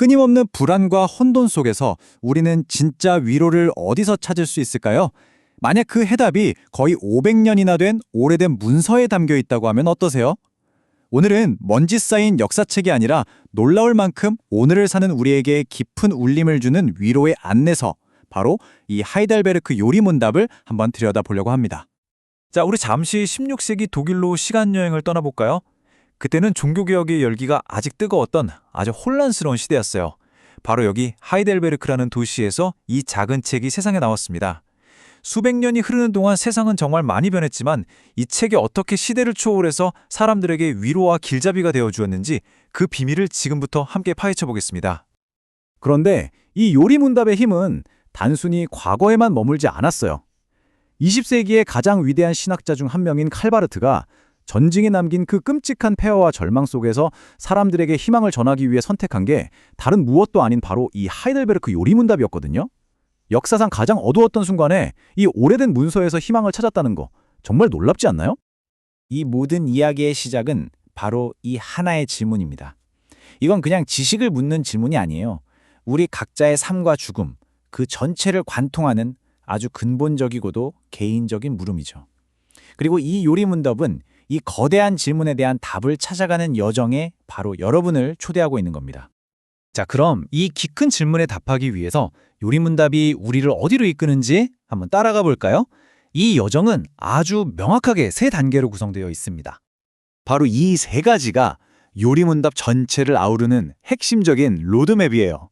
끊임없는 불안과 혼돈 속에서 우리는 진짜 위로를 어디서 찾을 수 있을까요? 만약 그 해답이 거의 500년이나 된 오래된 문서에 담겨 있다고 하면 어떠세요? 오늘은 먼지 쌓인 역사책이 아니라 놀라울 만큼 오늘을 사는 우리에게 깊은 울림을 주는 위로의 안내서, 바로 이 하이델베르크 요리문답을 한번 들여다보려고 합니다. 자, 우리 잠시 16세기 독일로 시간여행을 떠나볼까요? 그때는 종교개혁의 열기가 아직 뜨거웠던 아주 혼란스러운 시대였어요. 바로 여기 하이델베르크라는 도시에서 이 작은 책이 세상에 나왔습니다. 수백 년이 흐르는 동안 세상은 정말 많이 변했지만 이 책이 어떻게 시대를 초월해서 사람들에게 위로와 길잡이가 되어주었는지 그 비밀을 지금부터 함께 파헤쳐 보겠습니다. 그런데 이 요리문답의 힘은 단순히 과거에만 머물지 않았어요. 20세기의 가장 위대한 신학자 중 한 명인 칼바르트가 전증에 남긴 그 끔찍한 폐허와 절망 속에서 사람들에게 희망을 전하기 위해 선택한 게 다른 무엇도 아닌 바로 이 하이델베르크 요리문답이었거든요. 역사상 가장 어두웠던 순간에 이 오래된 문서에서 희망을 찾았다는 거 정말 놀랍지 않나요? 이 모든 이야기의 시작은 바로 이 하나의 질문입니다. 이건 그냥 지식을 묻는 질문이 아니에요. 우리 각자의 삶과 죽음, 그 전체를 관통하는 아주 근본적이고도 개인적인 물음이죠. 그리고 이 요리문답은 이 거대한 질문에 대한 답을 찾아가는 여정에 바로 여러분을 초대하고 있는 겁니다. 자, 그럼 이 키 큰 질문에 답하기 위해서 요리문답이 우리를 어디로 이끄는지 한번 따라가 볼까요? 이 여정은 아주 명확하게 세 단계로 구성되어 있습니다. 바로 이 세 가지가 요리문답 전체를 아우르는 핵심적인 로드맵이에요.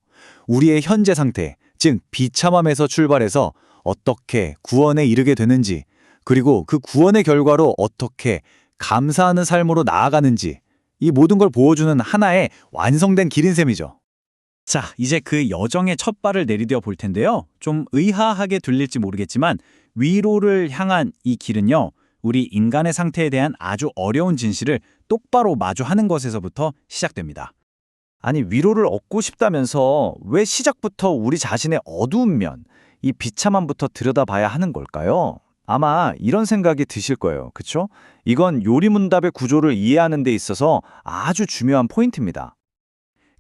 우리의 현재 상태, 즉 비참함에서 출발해서 어떻게 구원에 이르게 되는지, 그리고 그 구원의 결과로 어떻게 감사하는 삶으로 나아가는지, 이 모든 걸 보여주는 하나의 완성된 길인 셈이죠. 자, 이제 그 여정의 첫 발을 내디뎌 볼 텐데요. 좀 의아하게 들릴지 모르겠지만 위로를 향한 이 길은요, 우리 인간의 상태에 대한 아주 어려운 진실을 똑바로 마주하는 것에서부터 시작됩니다. 아니, 위로를 얻고 싶다면서 왜 시작부터 우리 자신의 어두운 면, 이 비참함부터 들여다봐야 하는 걸까요? 아마 이런 생각이 드실 거예요. 그쵸? 이건 요리문답의 구조를 이해하는 데 있어서 아주 중요한 포인트입니다.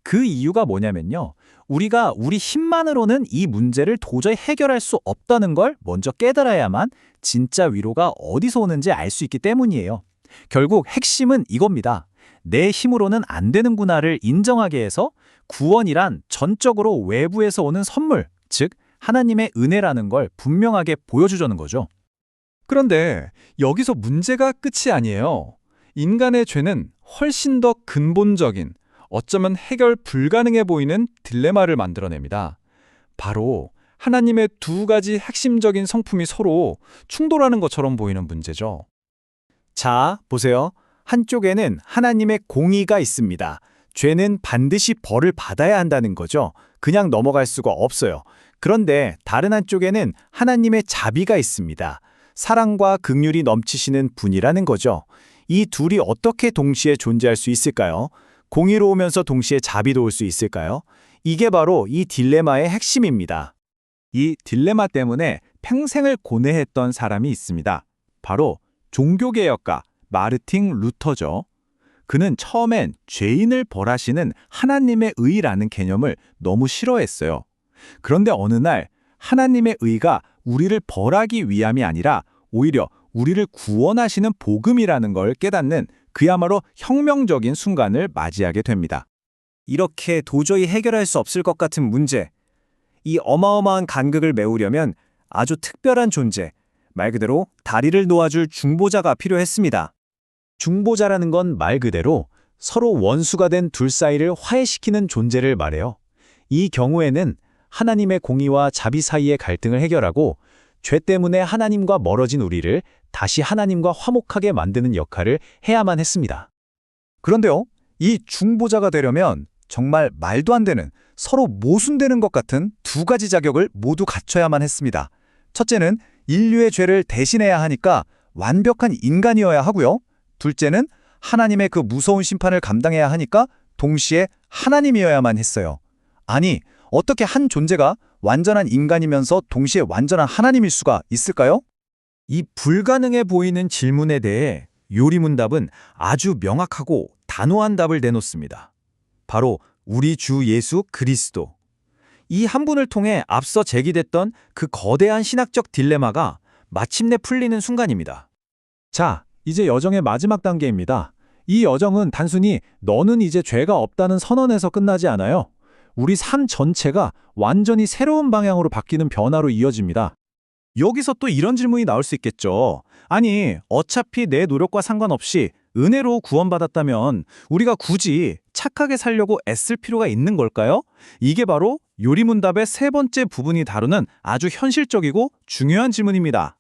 그 이유가 뭐냐면요. 우리가 우리 힘만으로는 이 문제를 도저히 해결할 수 없다는 걸 먼저 깨달아야만 진짜 위로가 어디서 오는지 알 수 있기 때문이에요. 결국 핵심은 이겁니다. 내 힘으로는 안 되는구나를 인정하게 해서 구원이란 전적으로 외부에서 오는 선물, 즉 하나님의 은혜라는 걸 분명하게 보여주자는 거죠. 그런데 여기서 문제가 끝이 아니에요. 인간의 죄는 훨씬 더 근본적인, 어쩌면 해결 불가능해 보이는 딜레마를 만들어냅니다. 바로 하나님의 두 가지 핵심적인 성품이 서로 충돌하는 것처럼 보이는 문제죠. 자, 보세요. 한쪽에는 하나님의 공의가 있습니다. 죄는 반드시 벌을 받아야 한다는 거죠. 그냥 넘어갈 수가 없어요. 그런데 다른 한쪽에는 하나님의 자비가 있습니다. 사랑과 긍휼이 넘치시는 분이라는 거죠. 이 둘이 어떻게 동시에 존재할 수 있을까요? 공의로우면서 동시에 자비로울 수 있을까요? 이게 바로 이 딜레마의 핵심입니다. 이 딜레마 때문에 평생을 고뇌했던 사람이 있습니다. 바로 종교개혁가 마르틴 루터죠. 그는 처음엔 죄인을 벌하시는 하나님의 의라는 개념을 너무 싫어했어요. 그런데 어느 날 하나님의 의가 우리를 벌하기 위함이 아니라 오히려 우리를 구원하시는 복음이라는 걸 깨닫는 그야말로 혁명적인 순간을 맞이하게 됩니다. 이렇게 도저히 해결할 수 없을 것 같은 문제, 이 어마어마한 간극을 메우려면 아주 특별한 존재, 말 그대로 다리를 놓아줄 중보자가 필요했습니다. 중보자라는 건 말 그대로 서로 원수가 된 둘 사이를 화해시키는 존재를 말해요. 이 경우에는 하나님의 공의와 자비 사이의 갈등을 해결하고 죄 때문에 하나님과 멀어진 우리를 다시 하나님과 화목하게 만드는 역할을 해야만 했습니다. 그런데요, 이 중보자가 되려면 정말 말도 안 되는, 서로 모순되는 것 같은 두 가지 자격을 모두 갖춰야만 했습니다. 첫째는 인류의 죄를 대신해야 하니까 완벽한 인간이어야 하고요. 둘째는 하나님의 그 무서운 심판을 감당해야 하니까 동시에 하나님이어야만 했어요. 아니, 어떻게 한 존재가 완전한 인간이면서 동시에 완전한 하나님일 수가 있을까요? 이 불가능해 보이는 질문에 대해 요리문답은 아주 명확하고 단호한 답을 내놓습니다. 바로 우리 주 예수 그리스도. 이 한 분을 통해 앞서 제기됐던 그 거대한 신학적 딜레마가 마침내 풀리는 순간입니다. 자, 이제 여정의 마지막 단계입니다. 이 여정은 단순히 너는 이제 죄가 없다는 선언에서 끝나지 않아요. 우리 삶 전체가 완전히 새로운 방향으로 바뀌는 변화로 이어집니다. 여기서 또 이런 질문이 나올 수 있겠죠. 아니, 어차피 내 노력과 상관없이 은혜로 구원받았다면 우리가 굳이 착하게 살려고 애쓸 필요가 있는 걸까요? 이게 바로 요리문답의 세 번째 부분이 다루는 아주 현실적이고 중요한 질문입니다.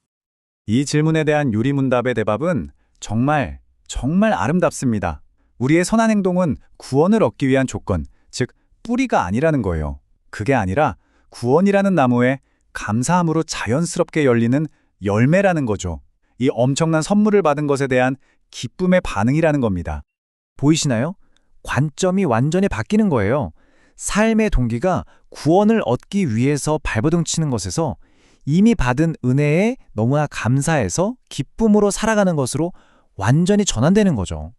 이 질문에 대한 요리문답의 대답은 정말 아름답습니다. 우리의 선한 행동은 구원을 얻기 위한 조건, 즉 뿌리가 아니라는 거예요. 그게 아니라 구원이라는 나무에 감사함으로 자연스럽게 열리는 열매라는 거죠. 이 엄청난 선물을 받은 것에 대한 기쁨의 반응이라는 겁니다. 보이시나요? 관점이 완전히 바뀌는 거예요. 삶의 동기가 구원을 얻기 위해서 발버둥 치는 것에서 이미 받은 은혜에 너무나 감사해서 기쁨으로 살아가는 것으로 완전히 전환되는 거죠.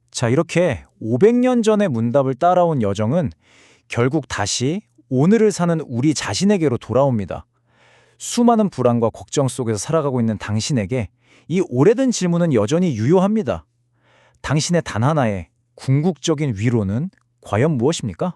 자, 이렇게 500년 전의 문답을 따라온 여정은 결국 다시 오늘을 사는 우리 자신에게로 돌아옵니다. 수많은 불안과 걱정 속에서 살아가고 있는 당신에게 이 오래된 질문은 여전히 유효합니다. 당신의 단 하나의 궁극적인 위로는 과연 무엇입니까?